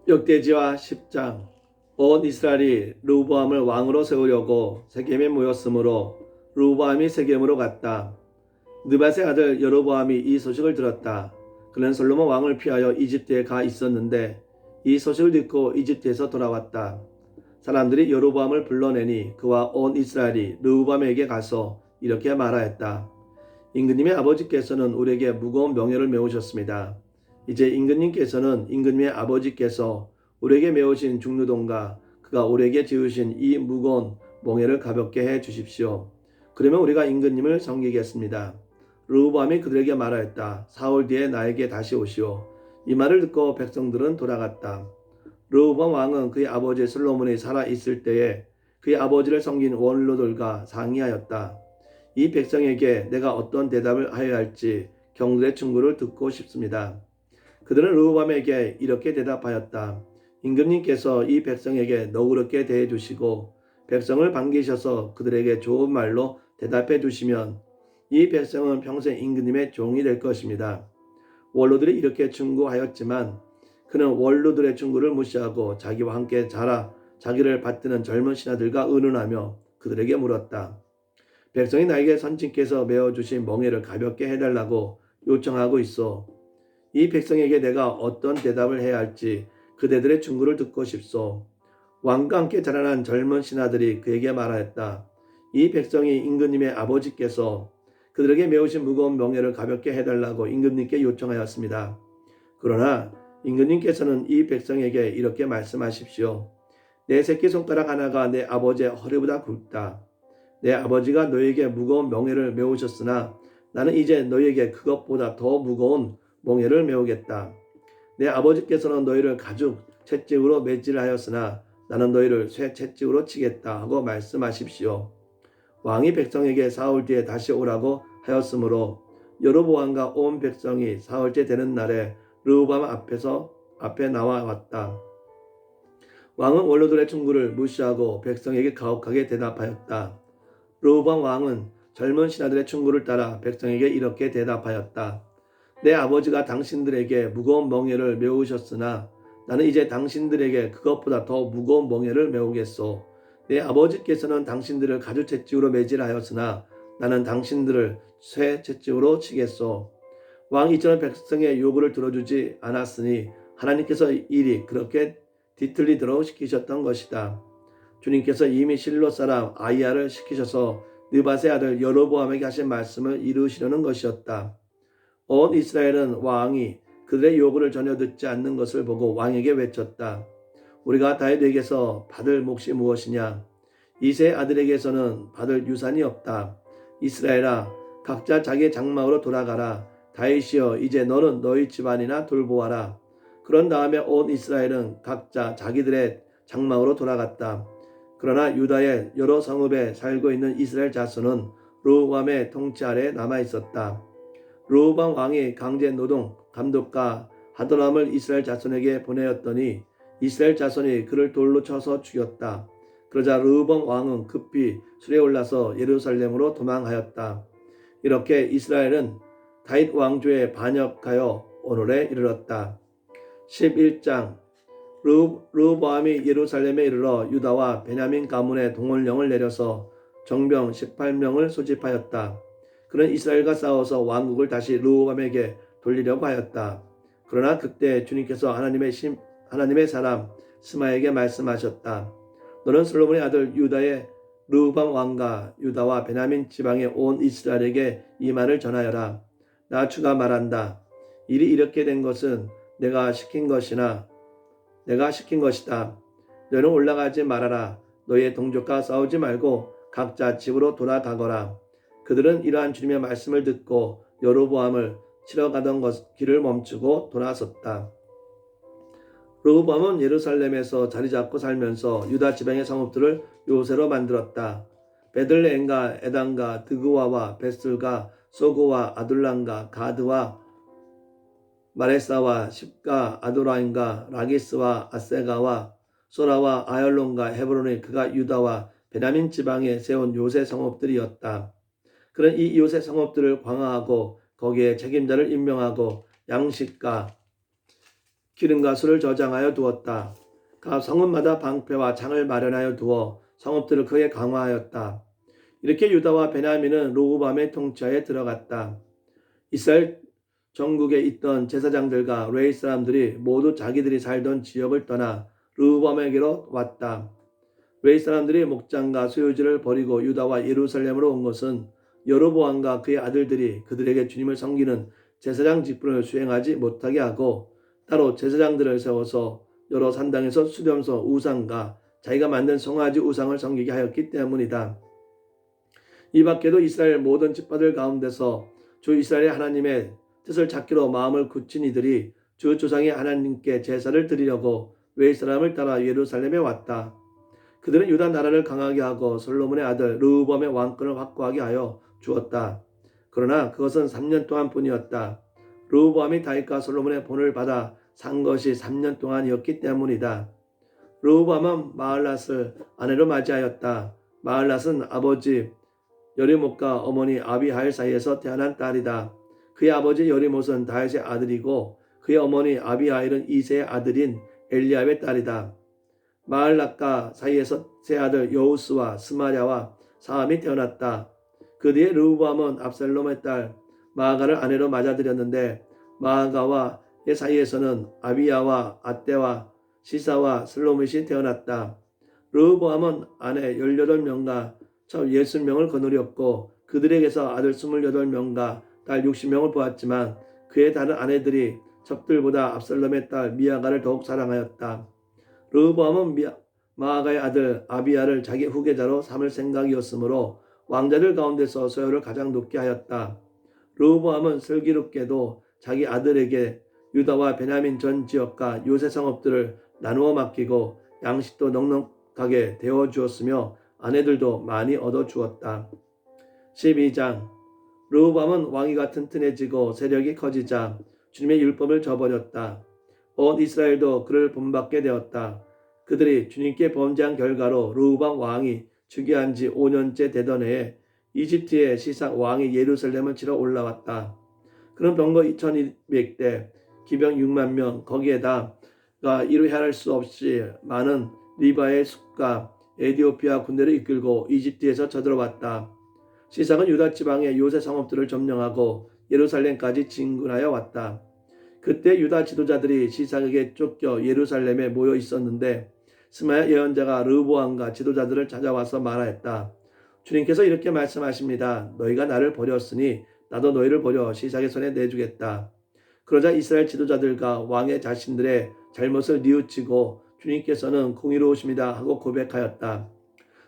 역대지와 10장. 온 이스라엘이 르호보암을 왕으로 세우려고 세겜에 모였으므로 르호보암이 세겜으로 갔다. 느밧의 아들 여로보암이 이 소식을 들었다. 그는 솔로몬 왕을 피하여 이집트에 가 있었는데 이 소식을 듣고 이집트에서 돌아왔다. 사람들이 여로보암을 불러내니 그와 온 이스라엘이 르호보암에게 가서 이렇게 말하였다. 임금님의 아버지께서는 우리에게 무거운 명예를 메우셨습니다. 이제 임금님께서는 임금님의 아버지께서 우리에게 메우신 중루동과 그가 우리에게 지으신 이 무거운 멍에를 가볍게 해 주십시오. 그러면 우리가 임금님을 섬기겠습니다. 르호보암이 그들에게 말하였다. 사흘 뒤에 나에게 다시 오시오. 이 말을 듣고 백성들은 돌아갔다. 르호보암 왕은 그의 아버지 솔로몬이 살아 있을 때에 그의 아버지를 섬긴 원로들과 상의하였다. 이 백성에게 내가 어떤 대답을 하여야 할지 경들의 충고를 듣고 싶습니다. 그들은 르호보암에게 이렇게 대답하였다. 임금님께서 이 백성에게 너그럽게 대해 주시고 백성을 반기셔서 그들에게 좋은 말로 대답해 주시면 이 백성은 평생 임금님의 종이 될 것입니다. 원로들이 이렇게 충고하였지만 그는 원로들의 충고를 무시하고 자기와 함께 자라 자기를 받드는 젊은 신하들과 의논하며 그들에게 물었다. 백성이 나에게 선친께서 메어주신 멍에를 가볍게 해달라고 요청하고 있어. 이 백성에게 내가 어떤 대답을 해야 할지 그대들의 충고를 듣고 싶소. 왕과 함께 자라난 젊은 신하들이 그에게 말하였다. 이 백성이 임금님의 아버지께서 그들에게 메우신 무거운 멍에를 가볍게 해달라고 임금님께 요청하였습니다. 그러나 임금님께서는 이 백성에게 이렇게 말씀하십시오. 내 새끼손가락 하나가 내 아버지의 허리보다 굵다. 내 아버지가 너에게 무거운 멍에를 메우셨으나 나는 이제 너에게 그것보다 더 무거운 멍에를 메우겠다. 내 아버지께서는 너희를 가죽 채찍으로 매질하였으나 나는 너희를 쇠 채찍으로 치겠다 하고 말씀하십시오. 왕이 백성에게 사흘 뒤에 다시 오라고 하였으므로 여로보암과 온 백성이 사흘째 되는 날에 르호보암 앞에 나와 왔다. 왕은 원로들의 충고를 무시하고 백성에게 가혹하게 대답하였다. 르호보암 왕은 젊은 신하들의 충고를 따라 백성에게 이렇게 대답하였다. 내 아버지가 당신들에게 무거운 멍에를 메우셨으나 나는 이제 당신들에게 그것보다 더 무거운 멍에를 메우겠소. 내 아버지께서는 당신들을 가죽 채찍으로 매질하였으나 나는 당신들을 쇠 채찍으로 치겠소. 왕이 이처럼 백성의 요구를 들어주지 않았으니 하나님께서 일이 그렇게 뒤틀리도록 시키셨던 것이다. 주님께서 이미 실로 사람 아이야를 시키셔서 느밧의 아들 여로보암에게 하신 말씀을 이루시려는 것이었다. 온 이스라엘은 왕이 그들의 요구를 전혀 듣지 않는 것을 보고 왕에게 외쳤다. 우리가 다윗에게서 받을 몫이 무엇이냐? 이새의 아들에게서는 받을 유산이 없다. 이스라엘아, 각자 자기의 장막으로 돌아가라. 다윗이여, 이제 너는 너희 집안이나 돌보아라. 그런 다음에 온 이스라엘은 각자 자기들의 장막으로 돌아갔다. 그러나 유다의 여러 성읍에 살고 있는 이스라엘 자손은 르호보암의 통치 아래 남아 있었다. 르호보암 왕이 강제 노동 감독과 하도람을 이스라엘 자손에게 보내었더니 이스라엘 자손이 그를 돌로 쳐서 죽였다. 그러자 르호보암 왕은 급히 술에 올라서 예루살렘으로 도망하였다. 이렇게 이스라엘은 다윗 왕조에 반역하여 오늘에 이르렀다. 11장. 르호보암이 예루살렘에 이르러 유다와 베냐민 가문의 동원령을 내려서 정병 18명을 소집하였다. 그는 이스라엘과 싸워서 왕국을 다시 르호보암에게 돌리려고 하였다. 그러나 그때 주님께서 하나님의 사람 스마에게 말씀하셨다. 너는 솔로몬의 아들 유다의 르호보암 왕과 유다와 베냐민 지방의 온 이스라엘에게 이 말을 전하여라. 나 주가 말한다. 일이 이렇게 된 것은 내가 시킨 것이다. 너는 올라가지 말아라. 너희의 동족과 싸우지 말고 각자 집으로 돌아가거라. 그들은 이러한 주님의 말씀을 듣고 여로보암을 치러 가던 길을 멈추고 돌아섰다. 르호보암은 예루살렘에서 자리 잡고 살면서 유다 지방의 성읍들을 요새로 만들었다. 베들레헴과 에단과 드그와와 벳술과 소고와 아둘람과 가드와 마레사와 십가 아도라임과 라기스와 아세가와 소라와 아얄론과 헤브론이 그가 유다와 베냐민 지방에 세운 요새 성읍들이었다. 그는 이 요새 성읍들을 광화하고 거기에 책임자를 임명하고 양식과 기름과 술을 저장하여 두었다. 각 성읍마다 방패와 창을 마련하여 두어 성읍들을 크게 강화하였다. 이렇게 유다와 베냐민은 로브암의 통치하에 들어갔다. 이스라엘 전국에 있던 제사장들과 레위 사람들이 모두 자기들이 살던 지역을 떠나 르호보암에게로 왔다. 레위 사람들이 목장과 소유지를 버리고 유다와 예루살렘으로 온 것은 여로보암과 그의 아들들이 그들에게 주님을 섬기는 제사장 직분을 수행하지 못하게 하고 따로 제사장들을 세워서 여러 산당에서 수렴소 우상과 자기가 만든 송아지 우상을 섬기게 하였기 때문이다. 이 밖에도 이스라엘 모든 지파들 가운데서 주 이스라엘의 하나님의 뜻을 찾기로 마음을 굳힌 이들이 주 조상의 하나님께 제사를 드리려고 외 사람을 따라 예루살렘에 왔다. 그들은 유다 나라를 강하게 하고 솔로몬의 아들 르호보암의 왕권을 확고하게 하여 주었다. 그러나 그것은 3년 동안뿐이었다. 르호보암이 다윗과 솔로몬의 본을 받아 산 것이 3년 동안이었기 때문이다. 르호보암은 마을랏을 아내로 맞이하였다. 마을랏은 아버지 여리못과 어머니 아비하일 사이에서 태어난 딸이다. 그의 아버지 여리못은 다윗의 아들이고 그의 어머니 아비하일은 이새의 아들인 엘리압의 딸이다. 마을랏과 사이에서 세 아들 여우스와 스마랴와 사함이 태어났다. 그 뒤에 르호보암은 압살롬의 딸 마아가를 아내로 맞아들였는데 마아가와 의 사이에서는 아비야와 아떼와 시사와 슬로밋이 태어났다. 르호보암은 아내 18명과 첩 60명을 거느렸고 그들에게서 아들 28명과 딸 60명을 보았지만 그의 다른 아내들이 첩들보다 압살롬의 딸 미아가를 더욱 사랑하였다. 르호보암은 마아가의 아들 아비야를 자기 후계자로 삼을 생각이었으므로 왕자들 가운데서 소요를 가장 높게 하였다. 르호보암은 슬기롭게도 자기 아들에게 유다와 베냐민 전 지역과 요새 성읍들을 나누어 맡기고 양식도 넉넉하게 데워 주었으며 아내들도 많이 얻어 주었다. 12장 르호보암은 왕위가 튼튼해지고 세력이 커지자 주님의 율법을 저버렸다. 온 이스라엘도 그를 본받게 되었다. 그들이 주님께 범죄한 결과로 르호보암 왕이 즉위한 지 5년째 되던 해에 이집트의 시삭 왕이 예루살렘을 치러 올라왔다. 그는 병거 2200대, 기병 6만 명, 거기에다가 이루 헤아릴 수 없이 많은 리바의 숲과 에디오피아 군대를 이끌고 이집트에서 쳐들어왔다. 시삭은 유다 지방의 요새 성읍들을 점령하고 예루살렘까지 진군하여 왔다. 그때 유다 지도자들이 시삭에게 쫓겨 예루살렘에 모여 있었는데 스마야 예언자가 르호보암과 지도자들을 찾아와서 말하였다. 주님께서 이렇게 말씀하십니다. 너희가 나를 버렸으니 나도 너희를 버려 시삭의 손에 내주겠다. 그러자 이스라엘 지도자들과 왕의 자신들의 잘못을 뉘우치고 주님께서는 공의로우십니다 하고 고백하였다.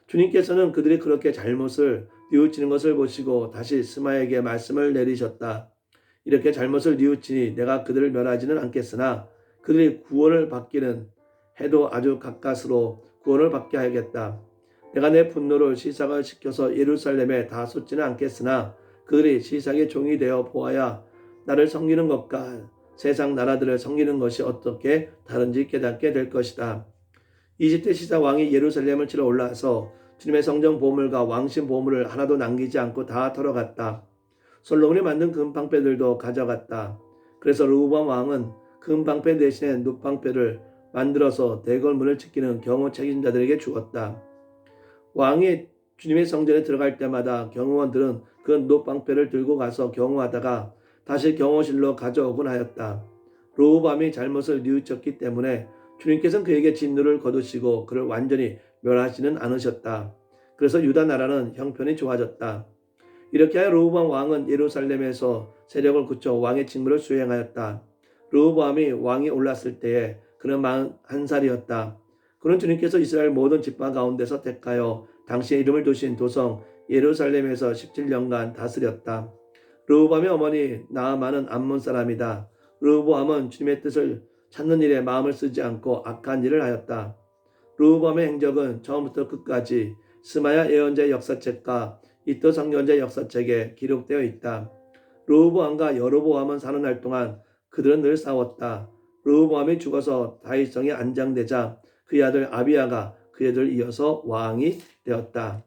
주님께서는 그들이 그렇게 잘못을 뉘우치는 것을 보시고 다시 스마야에게 말씀을 내리셨다. 이렇게 잘못을 뉘우치니 내가 그들을 멸하지는 않겠으나 그들이 구원을 받기는 해도 아주 가까스로 구원을 받게 하겠다. 내가 내 분노를 시삭을 시켜서 예루살렘에 다 쏟지는 않겠으나 그들이 시삭의 종이 되어 보아야 나를 섬기는 것과 세상 나라들을 섬기는 것이 어떻게 다른지 깨닫게 될 것이다. 이집트 시삭 왕이 예루살렘을 치러 올라서 주님의 성전 보물과 왕신 보물을 하나도 남기지 않고 다 털어갔다. 솔로몬이 만든 금방패들도 가져갔다. 그래서 르호보암 왕은 금방패 대신에 놋방패를 만들어서 대궐문을 지키는 경호 책임자들에게 주었다. 왕이 주님의 성전에 들어갈 때마다 경호원들은 그 놋방패를 들고 가서 경호하다가 다시 경호실로 가져오곤 하였다. 르호보암이 잘못을 뉘우쳤기 때문에 주님께서는 그에게 진노를 거두시고 그를 완전히 멸하지는 않으셨다. 그래서 유다 나라는 형편이 좋아졌다. 이렇게 하여 르호보암 왕은 예루살렘에서 세력을 굳혀 왕의 직무를 수행하였다. 르호보암이 왕이 올랐을 때에 그는 41살이었다. 그는 주님께서 이스라엘 모든 지파 가운데서 택하여 당시의 이름을 두신 도성 예루살렘에서 17년간 다스렸다. 르호보암의 어머니 나아만은 암몬 사람이다. 르호보암은 주님의 뜻을 찾는 일에 마음을 쓰지 않고 악한 일을 하였다. 르호보암의 행적은 처음부터 끝까지 스마야 예언자의 역사책과 이도 선지자의 역사책에 기록되어 있다. 르호보암과 여로보암은 사는 날 동안 그들은 늘 싸웠다. 르호보암이 죽어서 다윗성이 안장되자 그의 아들 아비야가 그의 아들 이어서 왕이 되었다.